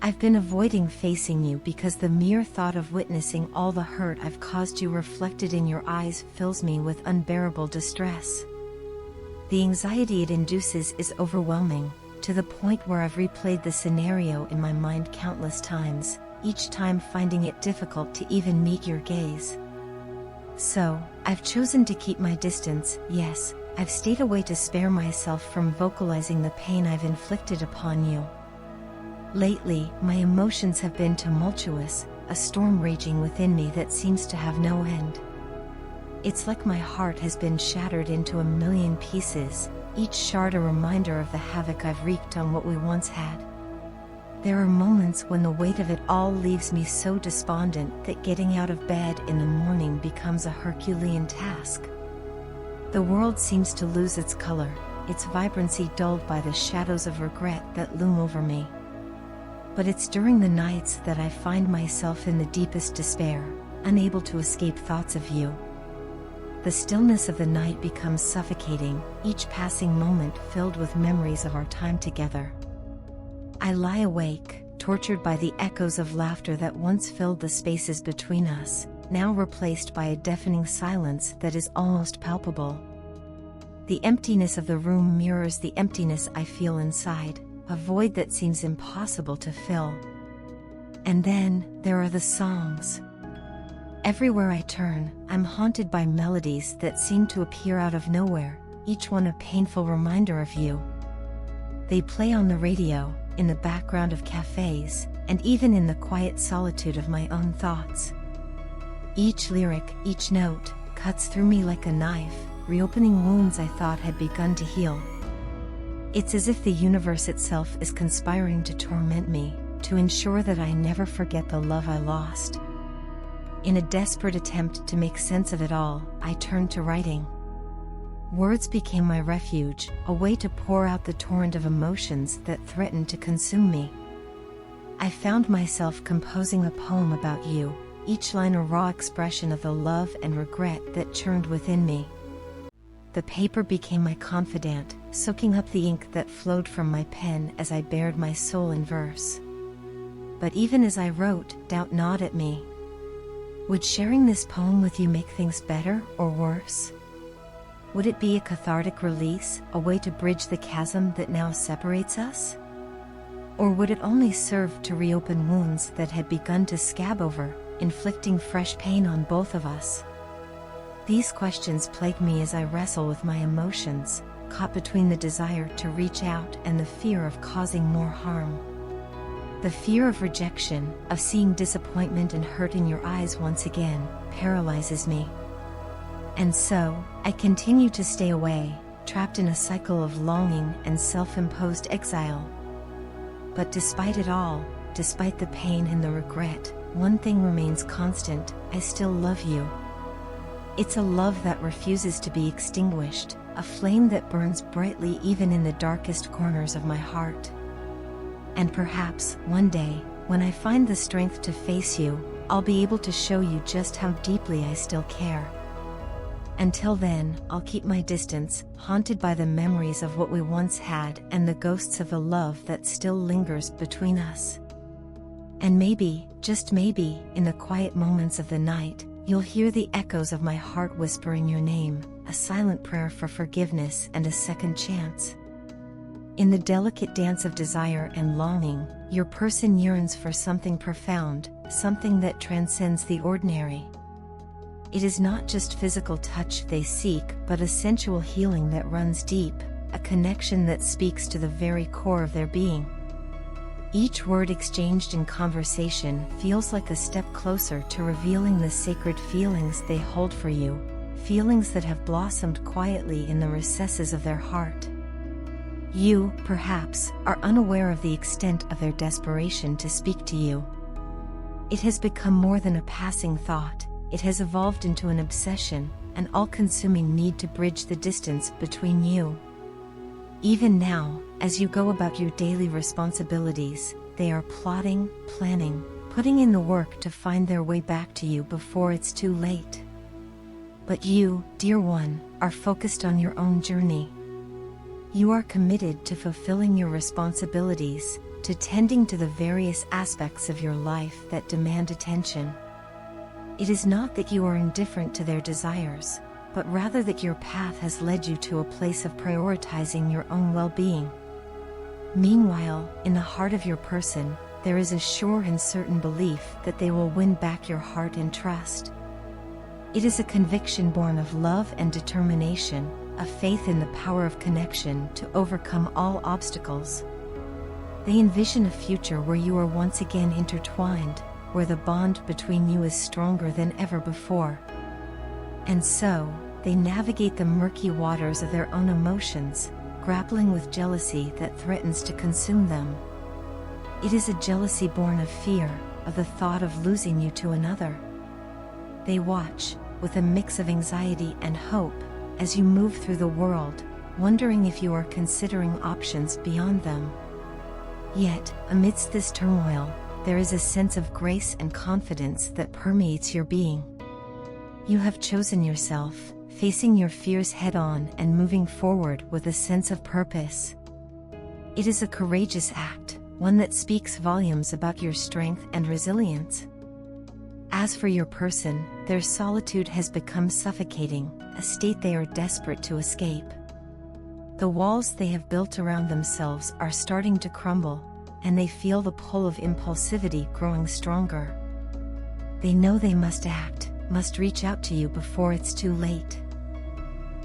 I've been avoiding facing you because the mere thought of witnessing all the hurt I've caused you reflected in your eyes fills me with unbearable distress. The anxiety it induces is overwhelming, to the point where I've replayed the scenario in my mind countless times, each time finding it difficult to even meet your gaze. So, I've chosen to keep my distance. Yes, I've stayed away to spare myself from vocalizing the pain I've inflicted upon you. Lately, my emotions have been tumultuous, a storm raging within me that seems to have no end. It's like my heart has been shattered into a million pieces, each shard a reminder of the havoc I've wreaked on what we once had. There are moments when the weight of it all leaves me so despondent that getting out of bed in the morning becomes a Herculean task. The world seems to lose its color, its vibrancy dulled by the shadows of regret that loom over me. But it's during the nights that I find myself in the deepest despair, unable to escape thoughts of you. The stillness of the night becomes suffocating, each passing moment filled with memories of our time together. I lie awake, tortured by the echoes of laughter that once filled the spaces between us, now replaced by a deafening silence that is almost palpable. The emptiness of the room mirrors the emptiness I feel inside, a void that seems impossible to fill. And then, there are the songs. Everywhere I turn, I'm haunted by melodies that seem to appear out of nowhere, each one a painful reminder of you. They play on the radio, in the background of cafes, and even in the quiet solitude of my own thoughts. Each lyric, each note, cuts through me like a knife, reopening wounds I thought had begun to heal. It's as if the universe itself is conspiring to torment me, to ensure that I never forget the love I lost. In a desperate attempt to make sense of it all, I turned to writing. Words became my refuge, a way to pour out the torrent of emotions that threatened to consume me. I found myself composing a poem about you, each line a raw expression of the love and regret that churned within me. The paper became my confidant, soaking up the ink that flowed from my pen as I bared my soul in verse. But even as I wrote, doubt gnawed at me. Would sharing this poem with you make things better or worse? Would it be a cathartic release, a way to bridge the chasm that now separates us? Or would it only serve to reopen wounds that had begun to scab over, inflicting fresh pain on both of us? These questions plague me as I wrestle with my emotions, caught between the desire to reach out and the fear of causing more harm. The fear of rejection, of seeing disappointment and hurt in your eyes once again, paralyzes me. And so, I continue to stay away, trapped in a cycle of longing and self-imposed exile. But despite it all, despite the pain and the regret, one thing remains constant: I still love you. It's a love that refuses to be extinguished, a flame that burns brightly even in the darkest corners of my heart. And perhaps, one day, when I find the strength to face you, I'll be able to show you just how deeply I still care. Until then, I'll keep my distance, haunted by the memories of what we once had and the ghosts of the love that still lingers between us. And maybe, just maybe, in the quiet moments of the night, you'll hear the echoes of my heart whispering your name, a silent prayer for forgiveness and a second chance. In the delicate dance of desire and longing, your person yearns for something profound, something that transcends the ordinary. It is not just physical touch they seek, but a sensual healing that runs deep, a connection that speaks to the very core of their being. Each word exchanged in conversation feels like a step closer to revealing the sacred feelings they hold for you, feelings that have blossomed quietly in the recesses of their heart. You, perhaps, are unaware of the extent of their desperation to speak to you. It has become more than a passing thought. It has evolved into an obsession, an all-consuming need to bridge the distance between you. Even now, as you go about your daily responsibilities, they are plotting, planning, putting in the work to find their way back to you before it's too late. But you, dear one, are focused on your own journey. You are committed to fulfilling your responsibilities, to tending to the various aspects of your life that demand attention. It is not that you are indifferent to their desires, but rather that your path has led you to a place of prioritizing your own well-being. Meanwhile, in the heart of your person, there is a sure and certain belief that they will win back your heart and trust. It is a conviction born of love and determination, a faith in the power of connection to overcome all obstacles. They envision a future where you are once again intertwined, where the bond between you is stronger than ever before. And so, they navigate the murky waters of their own emotions, grappling with jealousy that threatens to consume them. It is a jealousy born of fear, of the thought of losing you to another. They watch, with a mix of anxiety and hope, as you move through the world, wondering if you are considering options beyond them. Yet, amidst this turmoil, there is a sense of grace and confidence that permeates your being. You have chosen yourself, facing your fears head-on and moving forward with a sense of purpose. It is a courageous act, one that speaks volumes about your strength and resilience. As for your person, their solitude has become suffocating, a state they are desperate to escape. The walls they have built around themselves are starting to crumble, and they feel the pull of impulsivity growing stronger. They know they must act, must reach out to you before it's too late.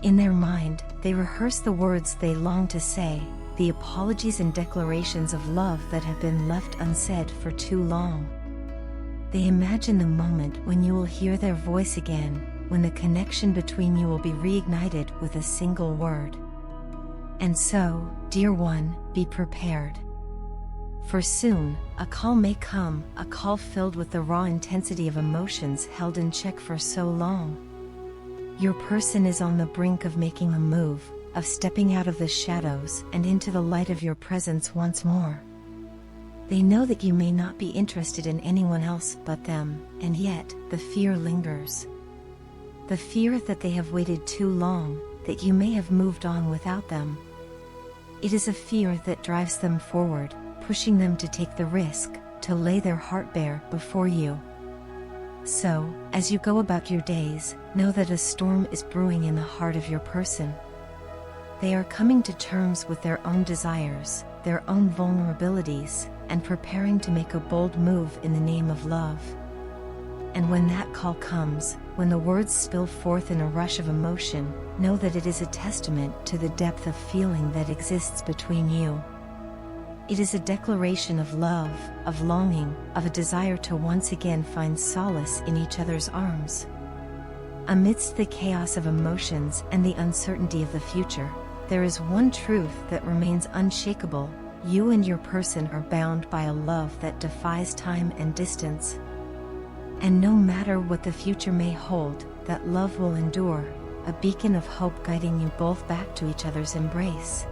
In their mind, they rehearse the words they long to say, the apologies and declarations of love that have been left unsaid for too long. They imagine the moment when you will hear their voice again, when the connection between you will be reignited with a single word. And so, dear one, be prepared. For soon, a call may come, a call filled with the raw intensity of emotions held in check for so long. Your person is on the brink of making a move, of stepping out of the shadows and into the light of your presence once more. They know that you may not be interested in anyone else but them, and yet, the fear lingers. The fear that they have waited too long, that you may have moved on without them. It is a fear that drives them forward, pushing them to take the risk, to lay their heart bare before you. So, as you go about your days, know that a storm is brewing in the heart of your person. They are coming to terms with their own desires, their own vulnerabilities, and preparing to make a bold move in the name of love. And when that call comes, when the words spill forth in a rush of emotion, know that it is a testament to the depth of feeling that exists between you. It is a declaration of love, of longing, of a desire to once again find solace in each other's arms. Amidst the chaos of emotions and the uncertainty of the future, there is one truth that remains unshakable: you and your person are bound by a love that defies time and distance. And no matter what the future may hold, that love will endure, a beacon of hope guiding you both back to each other's embrace.